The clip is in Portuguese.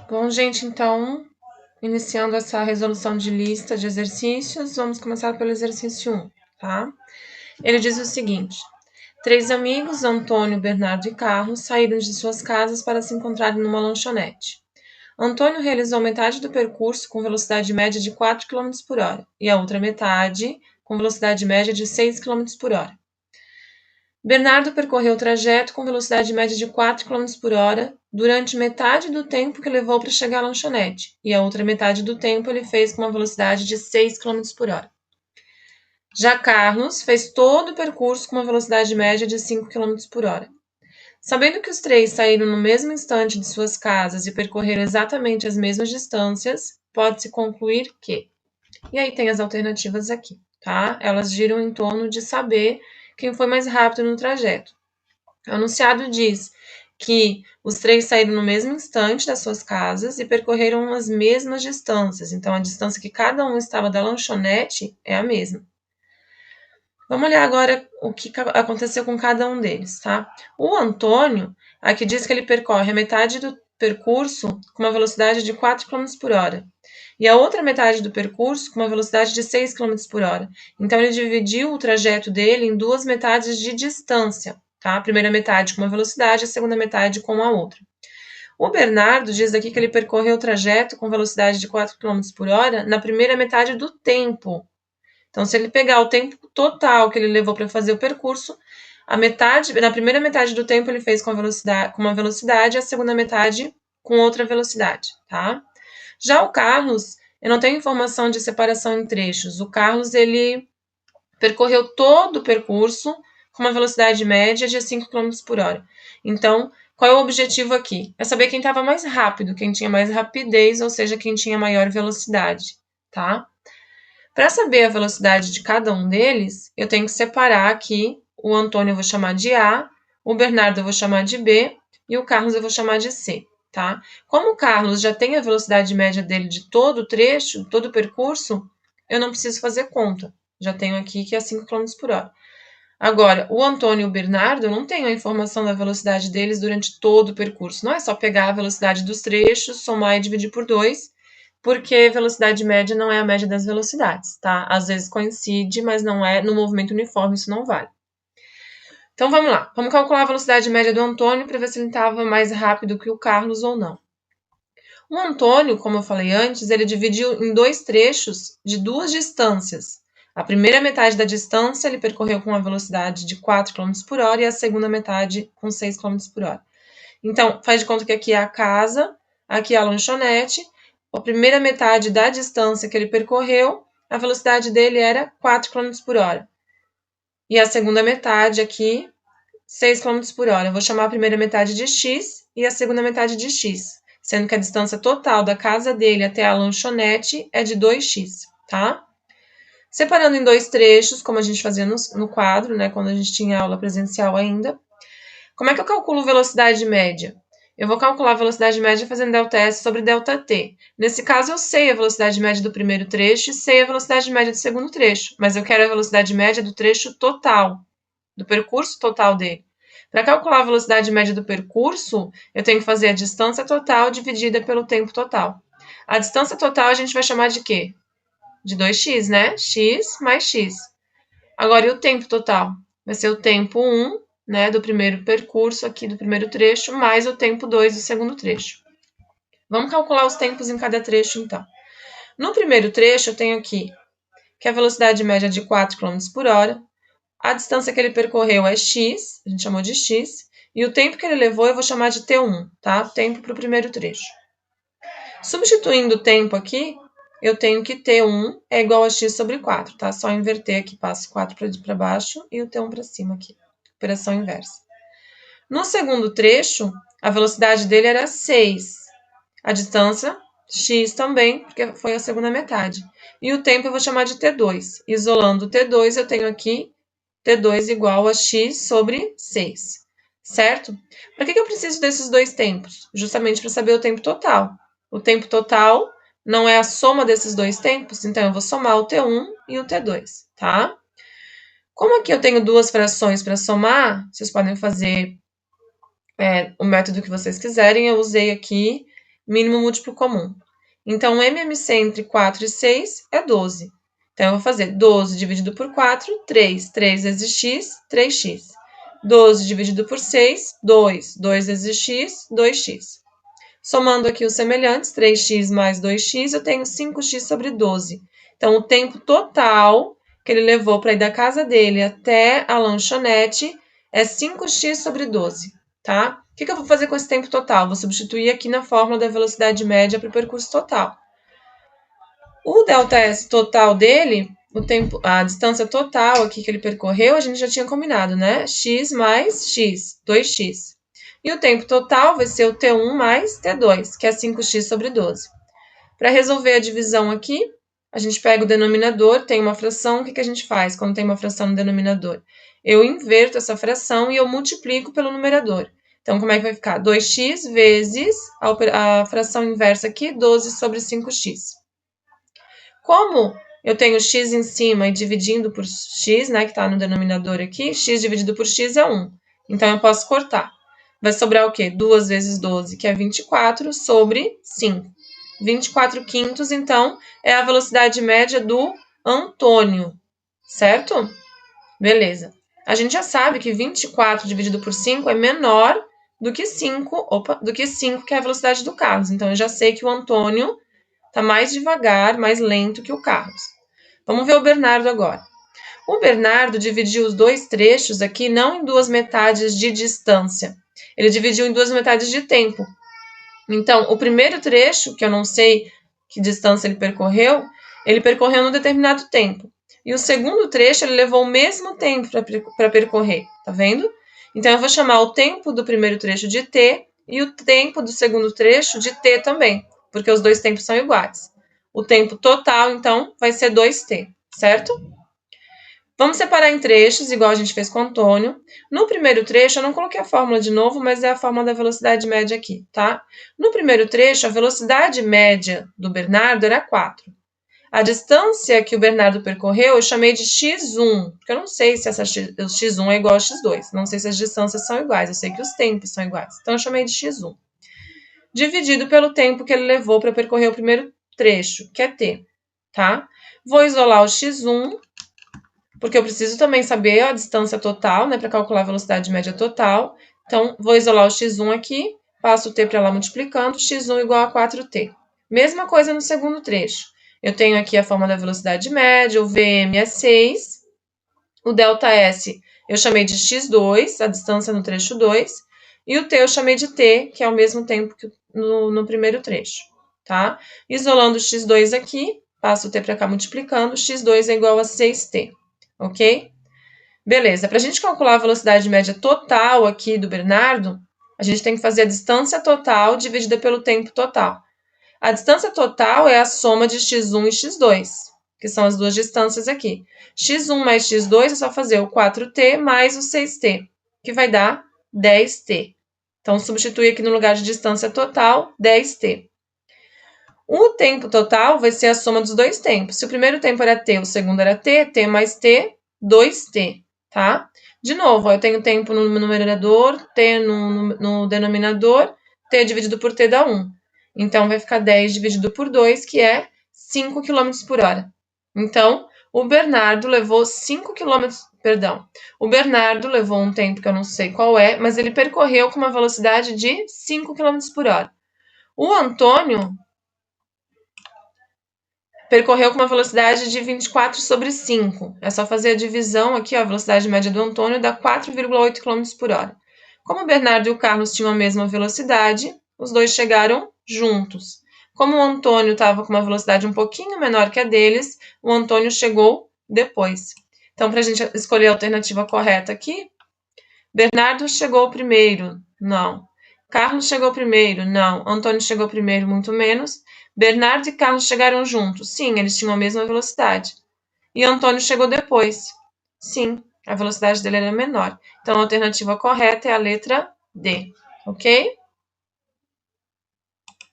Bom, gente, então, iniciando essa resolução de lista de exercícios, vamos começar pelo exercício 1, tá? Ele diz o seguinte: 3 amigos, Antônio, Bernardo e Carlos, saíram de suas casas para se encontrarem numa lanchonete. Antônio realizou metade do percurso com velocidade média de 4 km por hora e a outra metade com velocidade média de 6 km por hora. Bernardo percorreu o trajeto com velocidade média de 4 km por hora durante metade do tempo que levou para chegar à lanchonete, e a outra metade do tempo ele fez com uma velocidade de 6 km por hora. Já Carlos fez todo o percurso com uma velocidade média de 5 km por hora. Sabendo que os três saíram no mesmo instante de suas casas e percorreram exatamente as mesmas distâncias, pode-se concluir que... E aí tem as alternativas aqui, tá? Elas giram em torno de saber quem foi mais rápido no trajeto. O enunciado diz que os três saíram no mesmo instante das suas casas e percorreram as mesmas distâncias. Então, a distância que cada um estava da lanchonete é a mesma. Vamos olhar agora o que aconteceu com cada um deles, tá? O Antônio, aqui diz que ele percorre a metade do percurso com uma velocidade de 4 km por hora. E a outra metade do percurso com uma velocidade de 6 km por hora. Então, ele dividiu o trajeto dele em duas metades de distância, tá? A primeira metade com uma velocidade, a segunda metade com a outra. O Bernardo diz aqui que ele percorreu o trajeto com velocidade de 4 km por hora na primeira metade do tempo. Então, se ele pegar o tempo total que ele levou para fazer o percurso, na primeira metade do tempo ele fez com uma velocidade, a segunda metade com outra velocidade, tá? Já o Carlos, eu não tenho informação de separação em trechos. O Carlos, ele percorreu todo o percurso com uma velocidade média de 5 km por hora. Então, qual é o objetivo aqui? É saber quem estava mais rápido, quem tinha mais rapidez, ou seja, quem tinha maior velocidade, tá? Para saber a velocidade de cada um deles, eu tenho que separar aqui o Antônio eu vou chamar de A, o Bernardo eu vou chamar de B e o Carlos eu vou chamar de C, tá? Como o Carlos já tem a velocidade média dele de todo o trecho, todo o percurso, eu não preciso fazer conta. Já tenho aqui que é 5 km por hora. Agora, o Antônio e o Bernardo, eu não tenho a informação da velocidade deles durante todo o percurso. Não é só pegar a velocidade dos trechos, somar e dividir por 2, porque velocidade média não é a média das velocidades, tá? Às vezes coincide, mas não é no movimento uniforme, isso não vale. Então vamos lá, vamos calcular a velocidade média do Antônio para ver se ele estava mais rápido que o Carlos ou não. O Antônio, como eu falei antes, ele dividiu em dois trechos de duas distâncias. A primeira metade da distância ele percorreu com uma velocidade de 4 km por hora e a segunda metade com 6 km por hora. Então, faz de conta que aqui é a casa, aqui é a lanchonete. A primeira metade da distância que ele percorreu, a velocidade dele era 4 km por hora. E a segunda metade aqui, 6 km por hora. Eu vou chamar a primeira metade de x e a segunda metade de x, sendo que a distância total da casa dele até a lanchonete é de 2x, tá? Separando em dois trechos, como a gente fazia no quadro, né, quando a gente tinha aula presencial ainda. Como é que eu calculo velocidade média? Eu vou calcular a velocidade média fazendo ΔS sobre ΔT. Nesse caso, eu sei a velocidade média do primeiro trecho e sei a velocidade média do segundo trecho, mas eu quero a velocidade média do trecho total, do percurso total dele. Para calcular a velocidade média do percurso, eu tenho que fazer a distância total dividida pelo tempo total. A distância total a gente vai chamar de quê? De 2x, né? X mais x. Agora, e o tempo total? Vai ser o tempo 1, né, do primeiro percurso aqui, do primeiro trecho, mais o tempo 2 do segundo trecho. Vamos calcular os tempos em cada trecho, então. No primeiro trecho, eu tenho aqui que a velocidade média é de 4 km por hora, a distância que ele percorreu é x, a gente chamou de x, e o tempo que ele levou eu vou chamar de T1, tá? Tempo para o primeiro trecho. Substituindo o tempo aqui, eu tenho que T1 é igual a x sobre 4, tá? Só inverter aqui, passo 4 para baixo e o T1 para cima aqui. Operação inversa. No segundo trecho, a velocidade dele era 6. A distância, x também, porque foi a segunda metade. E o tempo eu vou chamar de T2. Isolando o T2, eu tenho aqui T2 igual a x sobre 6. Certo? Para que eu preciso desses dois tempos? Justamente para saber o tempo total. O tempo total não é a soma desses dois tempos, então eu vou somar o T1 e o T2, tá? Como aqui eu tenho duas frações para somar, vocês podem fazer o método que vocês quiserem. Eu usei aqui mínimo múltiplo comum. Então, MMC entre 4 e 6 é 12. Então, eu vou fazer 12 dividido por 4, 3. 3 vezes x, 3x. 12 dividido por 6, 2. 2 vezes x, 2x. Somando aqui os semelhantes, 3x mais 2x, eu tenho 5x sobre 12. Então, o tempo total que ele levou para ir da casa dele até a lanchonete é 5x sobre 12, tá? O que eu vou fazer com esse tempo total? Vou substituir aqui na fórmula da velocidade média para o percurso total. O ΔS total dele, a distância total aqui que ele percorreu, a gente já tinha combinado, né? X mais x, 2x. E o tempo total vai ser o T1 mais T2, que é 5x sobre 12. Para resolver a divisão aqui, a gente pega o denominador, tem uma fração, o que a gente faz quando tem uma fração no denominador? Eu inverto essa fração e eu multiplico pelo numerador. Então, como é que vai ficar? 2x vezes a fração inversa aqui, 12 sobre 5x. Como eu tenho x em cima e dividindo por x, né, que está no denominador aqui, x dividido por x é 1. Então, eu posso cortar. Vai sobrar o quê? 2 vezes 12, que é 24, sobre 5. 24 quintos, então, é a velocidade média do Antônio, certo? Beleza. A gente já sabe que 24 dividido por 5 é menor do que 5, que é a velocidade do Carlos. Então, eu já sei que o Antônio está mais devagar, mais lento que o Carlos. Vamos ver o Bernardo agora. O Bernardo dividiu os dois trechos aqui não em duas metades de distância. Ele dividiu em duas metades de tempo. Então, o primeiro trecho, que eu não sei que distância ele percorreu num determinado tempo. E o segundo trecho, ele levou o mesmo tempo para percorrer, tá vendo? Então, eu vou chamar o tempo do primeiro trecho de t e o tempo do segundo trecho de t também, porque os dois tempos são iguais. O tempo total, então, vai ser 2t, certo? Vamos separar em trechos, igual a gente fez com o Antônio. No primeiro trecho, eu não coloquei a fórmula de novo, mas é a fórmula da velocidade média aqui, tá? No primeiro trecho, a velocidade média do Bernardo era 4. A distância que o Bernardo percorreu, eu chamei de x1, porque eu não sei se o x1 é igual a x2. Não sei se as distâncias são iguais, eu sei que os tempos são iguais. Então, eu chamei de x1. Dividido pelo tempo que ele levou para percorrer o primeiro trecho, que é t, tá? Vou isolar o x1, porque eu preciso também saber a distância total, né, para calcular a velocidade média total. Então, vou isolar o x1 aqui, passo o t para lá multiplicando, x1 igual a 4t. Mesma coisa no segundo trecho. Eu tenho aqui a forma da velocidade média, o VM é 6, o ΔS eu chamei de x2, a distância no trecho 2, e o t eu chamei de t, que é o mesmo tempo que no primeiro trecho, tá? Isolando o x2 aqui, passo o t para cá multiplicando, x2 é igual a 6t. Ok? Beleza, para a gente calcular a velocidade média total aqui do Bernardo, a gente tem que fazer a distância total dividida pelo tempo total. A distância total é a soma de x1 e x2, que são as duas distâncias aqui. x1 mais x2 é só fazer o 4t mais o 6t, que vai dar 10t. Então, substitui aqui no lugar de distância total, 10t. O tempo total vai ser a soma dos dois tempos. Se o primeiro tempo era t, o segundo era t, t mais t, 2t, tá? De novo, ó, eu tenho tempo no numerador, t no denominador, t dividido por t dá 1. Então, vai ficar 10 dividido por 2, que é 5 km por hora. Então, o Bernardo levou 5 km... Perdão. O Bernardo levou um tempo que eu não sei qual é, mas ele percorreu com uma velocidade de 5 km por hora. O Antônio percorreu com uma velocidade de 24 sobre 5. É só fazer a divisão aqui, ó, a velocidade média do Antônio dá 4,8 km por hora. Como o Bernardo e o Carlos tinham a mesma velocidade, os dois chegaram juntos. Como o Antônio estava com uma velocidade um pouquinho menor que a deles, o Antônio chegou depois. Então, para a gente escolher a alternativa correta aqui, Bernardo chegou primeiro, não. Carlos chegou primeiro, não. Antônio chegou primeiro, muito menos. Bernardo e Carlos chegaram juntos. Sim, eles tinham a mesma velocidade. E Antônio chegou depois. Sim, a velocidade dele era menor. Então, a alternativa correta é a letra D, ok?